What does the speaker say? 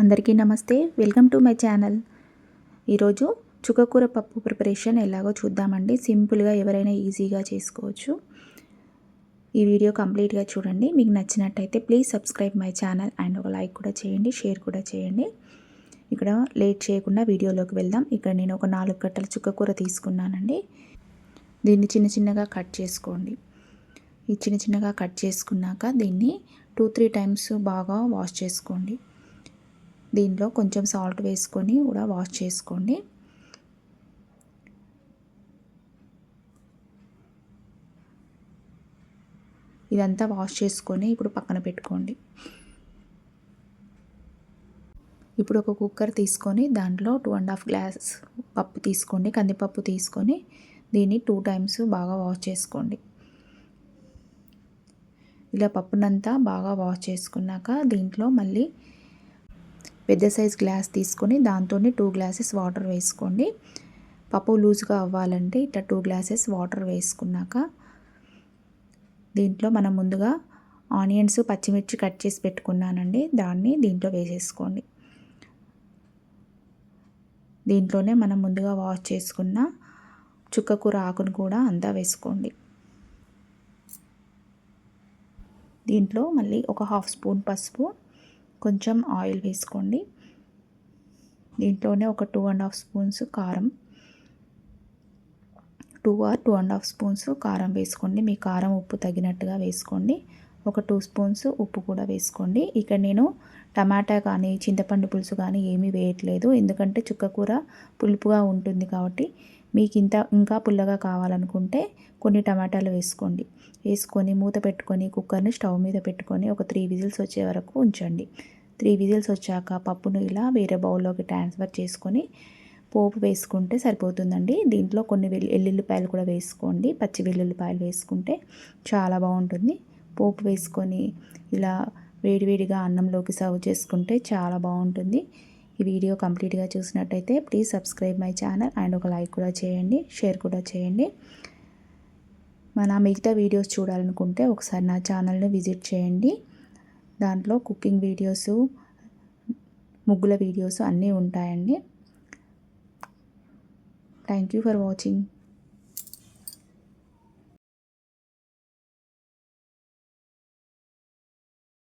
అందరికీ నమస్తే, welcome to my channel. ఈరోజు చుక్కకూర పప్పు ప్రిపరేషన్ ఎలాగో చూద్దామండి. సింపుల్గా ఎవరైనా ఈజీగా చేసుకోవచ్చు. ఈ వీడియో కంప్లీట్గా చూడండి. మీకు నచ్చినట్టయితే please subscribe my channel and ఒక లైక్ కూడా చేయండి, షేర్ కూడా చేయండి. ఇక్కడ లేట్ చేయకుండా వీడియోలోకి వెళ్దాం. ఇక్కడ నేను ఒక 4 కట్టల చుక్కకూర తీసుకున్నానండి. దీన్ని చిన్న చిన్నగా కట్ చేసుకోండి. ఈ చిన్న చిన్నగా కట్ చేసుకున్నాక దీన్ని 2-3 టైమ్స్ బాగా వాష్ చేసుకోండి. దీంట్లో కొంచెం సాల్ట్ వేసుకొని కూడా వాష్ చేసుకోండి. ఇదంతా వాష్ చేసుకొని ఇప్పుడు పక్కన పెట్టుకోండి. ఇప్పుడు ఒక కుక్కర్ తీసుకొని దాంట్లో 2.5 గ్లాస్ పప్పు తీసుకోండి, కందిపప్పు తీసుకొని దీన్ని 2 టైమ్స్ బాగా వాష్ చేసుకోండి. ఇలా పప్పునంతా బాగా వాష్ చేసుకున్నాక దీంట్లో మళ్ళీ పెద్ద సైజ్ గ్లాస్ తీసుకొని దాంతోనే 2 గ్లాసెస్ వాటర్ వేసుకోండి. పప్పు లూజ్గా అవ్వాలంటే ఇట్లా 2 గ్లాసెస్ వాటర్ వేసుకున్నాక దీంట్లో మనం ముందుగా ఆనియన్స్, పచ్చిమిర్చి కట్ చేసి పెట్టుకున్నానండి, దాన్ని దీంట్లో వేసేసుకోండి. దీంట్లోనే మనం ముందుగా వాష్ చేసుకున్న చుక్కకూర ఆకును కూడా అంతా వేసుకోండి. దీంట్లో మళ్ళీ ఒక 1/2 స్పూన్ పసుపు, కొంచెం ఆయిల్ వేసుకోండి. దీంట్లోనే ఒక 2.5 స్పూన్స్ కారం, 2 or 2.5 స్పూన్స్ కారం వేసుకోండి. మీ కారం ఉప్పు తగినట్టుగా వేసుకోండి. ఒక 2 స్పూన్స్ ఉప్పు కూడా వేసుకోండి. ఇక్కడ నేను టమాటా కానీ చింతపండు పులుసు కానీ ఏమీ వేయట్లేదు, ఎందుకంటే చుక్కకూర పులుపుగా ఉంటుంది కాబట్టి. మీకు ఇంకా పుల్లగా కావాలనుకుంటే కొన్ని టమాటాలు వేసుకోండి. వేసుకొని మూత పెట్టుకొని కుక్కర్ని స్టవ్ మీద పెట్టుకొని ఒక 3 విజిల్స్ వచ్చే వరకు ఉంచండి. 3 విజిల్స్ వచ్చాక పప్పును ఇలా వేరే బౌల్లోకి ట్రాన్స్ఫర్ చేసుకొని పోపు వేసుకుంటే సరిపోతుందండి. దీంట్లో కొన్ని వెల్లుల్లిపాయలు కూడా వేసుకోండి. పచ్చి వెల్లుల్లిపాయలు వేసుకుంటే చాలా బాగుంటుంది. పోపు వేసుకొని ఇలా వేడివేడిగా అన్నంలోకి సర్వ్ చేసుకుంటే చాలా బాగుంటుంది. ఈ వీడియో కంప్లీట్గా చూసినట్టయితే please subscribe my channel and ఒక లైక్ కూడా చేయండి, షేర్ కూడా చేయండి. మన మిగతా వీడియోస్ చూడాలనుకుంటే ఒకసారి నా ఛానల్ని విజిట్ చేయండి. దాంట్లో కుకింగ్ వీడియోస్, ముగ్గుల వీడియోస్ అన్నీ ఉంటాయండి. Thank you for watching.